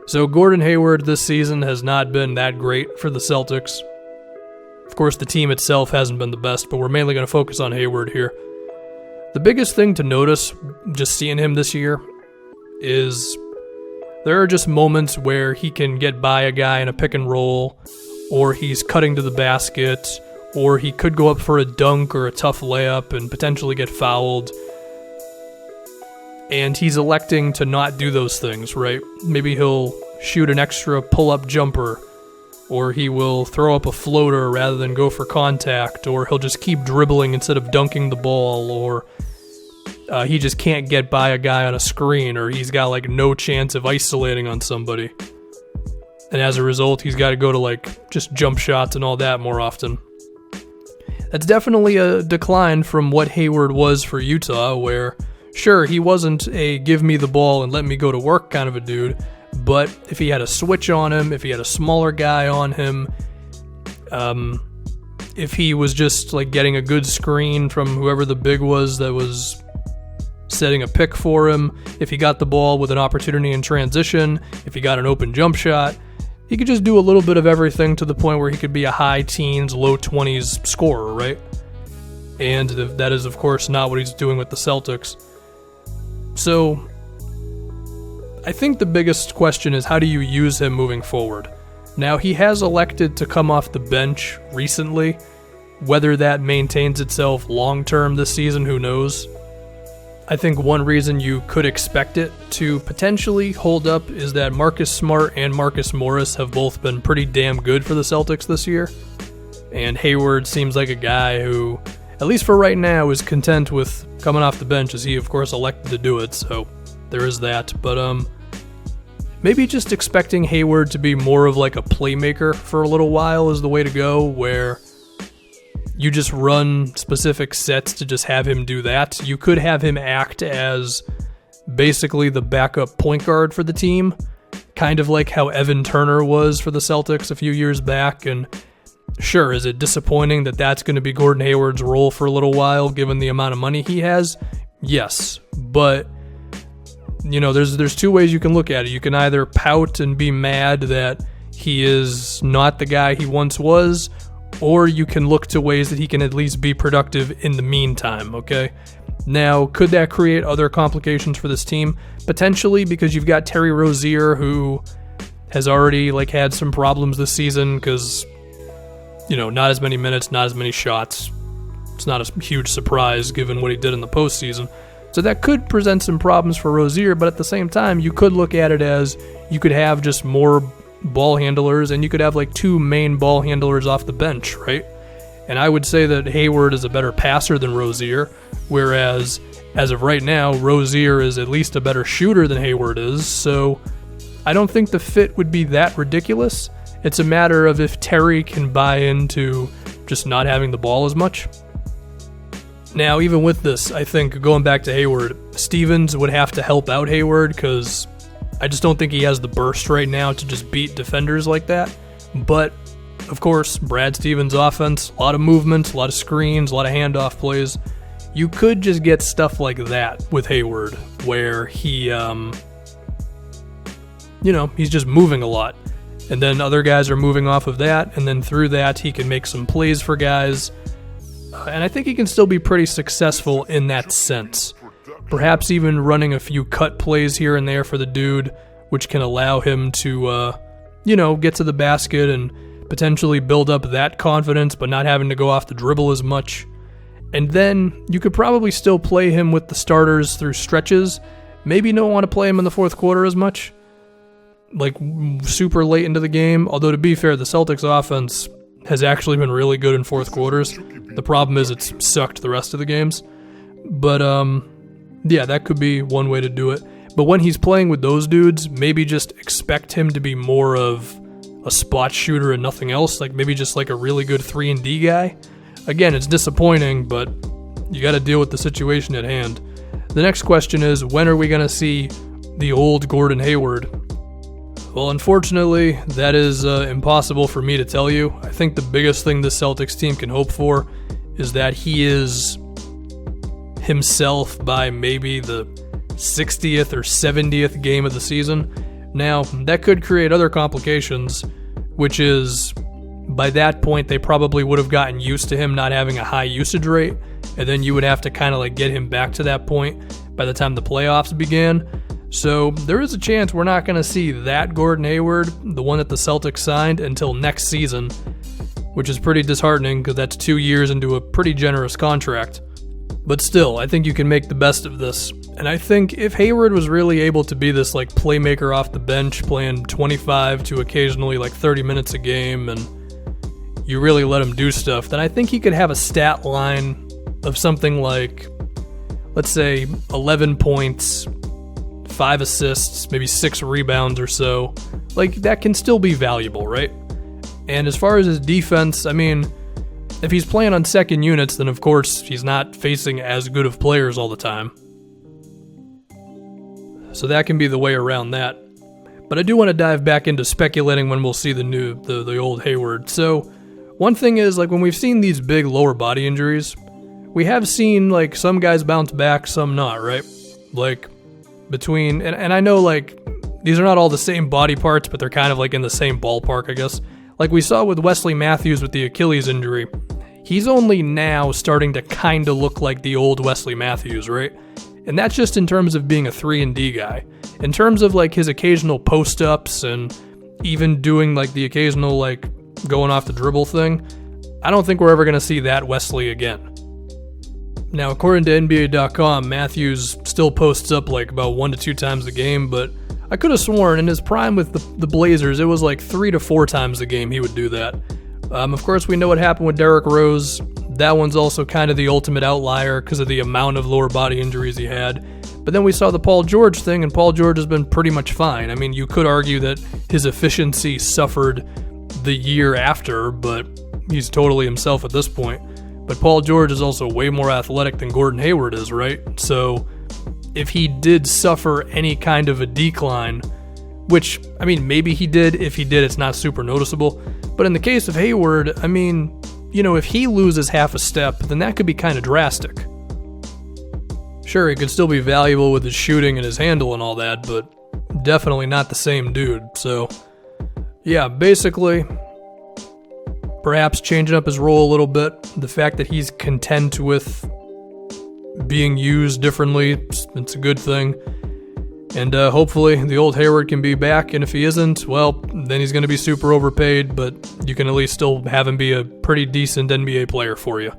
So Gordon Hayward this season has not been that great for the Celtics. Of course, the team itself hasn't been the best, but we're mainly going to focus on Hayward here. The biggest thing to notice, just seeing him this year, is there are just moments where he can get by a guy in a pick and roll, or he's cutting to the basket, or he could go up for a dunk or a tough layup and potentially get fouled. And he's electing to not do those things, right? Maybe he'll shoot an extra pull-up jumper, or he will throw up a floater rather than go for contact, or he'll just keep dribbling instead of dunking the ball, or he just can't get by a guy on a screen, or he's got like no chance of isolating on somebody. And as a result, he's got to go to like just jump shots and all that more often. That's definitely a decline from what Hayward was for Utah, where sure, he wasn't a give me the ball and let me go to work kind of a dude, but if he had a switch on him, if he had a smaller guy on him, if he was just like getting a good screen from whoever the big was that was setting a pick for him, if he got the ball with an opportunity in transition, if he got an open jump shot, he could just do a little bit of everything to the point where he could be a high teens, low 20s scorer, right? And that is, of course, not what he's doing with the Celtics. So I think the biggest question is, how do you use him moving forward? Now, he has elected to come off the bench recently. Whether that maintains itself long-term this season, who knows? I think one reason you could expect it to potentially hold up is that Marcus Smart and Marcus Morris have both been pretty damn good for the Celtics this year. And Hayward seems like a guy who, at least for right now, is content with coming off the bench, as he, of course, elected to do it, so there is that. But maybe just expecting Hayward to be more of like a playmaker for a little while is the way to go, where you just run specific sets to just have him do that. You could have him act as basically the backup point guard for the team, kind of like how Evan Turner was for the Celtics a few years back. And sure, is it disappointing that that's going to be Gordon Hayward's role for a little while, given the amount of money he has? Yes, but you know, there's two ways you can look at it. You can either pout and be mad that he is not the guy he once was, or you can look to ways that he can at least be productive in the meantime, okay? Now, could that create other complications for this team? Potentially, because you've got Terry Rozier, who has already had some problems this season because, not as many minutes, not as many shots. It's not a huge surprise given what he did in the postseason. So that could present some problems for Rozier, but at the same time, you could look at it as you could have just more ball handlers, and you could have two main ball handlers off the bench, right? And I would say that Hayward is a better passer than Rozier, whereas as of right now, Rozier is at least a better shooter than Hayward is, so I don't think the fit would be that ridiculous. It's a matter of if Terry can buy into just not having the ball as much. Now, even with this, I think going back to Hayward, Stevens would have to help out Hayward because I just don't think he has the burst right now to just beat defenders like that. But, of course, Brad Stevens' offense, a lot of movement, a lot of screens, a lot of handoff plays. You could just get stuff like that with Hayward, where he, he's just moving a lot. And then other guys are moving off of that, and then through that he can make some plays for guys. And I think he can still be pretty successful in that sense. Perhaps even running a few cut plays here and there for the dude, which can allow him to, get to the basket and potentially build up that confidence, but not having to go off the dribble as much. And then you could probably still play him with the starters through stretches. Maybe you don't want to play him in the fourth quarter as much, super late into the game. Although, to be fair, the Celtics offense has actually been really good in fourth quarters. The problem is it's sucked the rest of the games. But, yeah, that could be one way to do it. But when he's playing with those dudes, maybe just expect him to be more of a spot shooter and nothing else. Maybe just a really good 3-and-D guy. Again, it's disappointing, but you got to deal with the situation at hand. The next question is, when are we going to see the old Gordon Hayward? Well, unfortunately, that is impossible for me to tell you. I think the biggest thing the Celtics team can hope for is that he is himself by maybe the 60th or 70th game of the season. Now, that could create other complications, which is, by that point, they probably would have gotten used to him not having a high usage rate, and then you would have to kind of like get him back to that point by the time the playoffs began. So there is a chance we're not going to see that Gordon Hayward, the one that the Celtics signed, until next season, which is pretty disheartening because that's 2 years into a pretty generous contract. But still, I think you can make the best of this. And I think if Hayward was really able to be this like playmaker off the bench, playing 25 to occasionally like 30 minutes a game, and you really let him do stuff, then I think he could have a stat line of something like, let's say, 11 points, 5 assists, maybe 6 rebounds or so. Like, that can still be valuable, right? And as far as his defense, I mean, if he's playing on second units, then of course he's not facing as good of players all the time. So that can be the way around that. But I do want to dive back into speculating when we'll see the old Hayward. So one thing is, like, when we've seen these big lower body injuries, we have seen like some guys bounce back, some not, right? Like between, and I know like these are not all the same body parts, but they're kind of like in the same ballpark, I guess. Like we saw with Wesley Matthews with the Achilles injury. He's only now starting to kind of look like the old Wesley Matthews, right? And that's just in terms of being a 3-and-D guy. In terms of like his occasional post-ups and even doing like the occasional like going off the dribble thing, I don't think we're ever going to see that Wesley again. Now, according to NBA.com, Matthews still posts up like about 1 to 2 times a game, but I could have sworn in his prime with the Blazers, it was like 3 to 4 times a game he would do that. Of course, we know what happened with Derrick Rose. That one's also kind of the ultimate outlier because of the amount of lower body injuries he had. But then we saw the Paul George thing, and Paul George has been pretty much fine. I mean, you could argue that his efficiency suffered the year after, but he's totally himself at this point. But Paul George is also way more athletic than Gordon Hayward is, right? So if he did suffer any kind of a decline, which, I mean, maybe he did. If he did, it's not super noticeable. But in the case of Hayward, I mean, you know, if he loses half a step, then that could be kind of drastic. Sure, he could still be valuable with his shooting and his handle and all that, but definitely not the same dude. So, yeah, basically, perhaps changing up his role a little bit. The fact that he's content with being used differently, it's a good thing. And hopefully the old Hayward can be back, and if he isn't, well, then he's going to be super overpaid, but you can at least still have him be a pretty decent NBA player for you.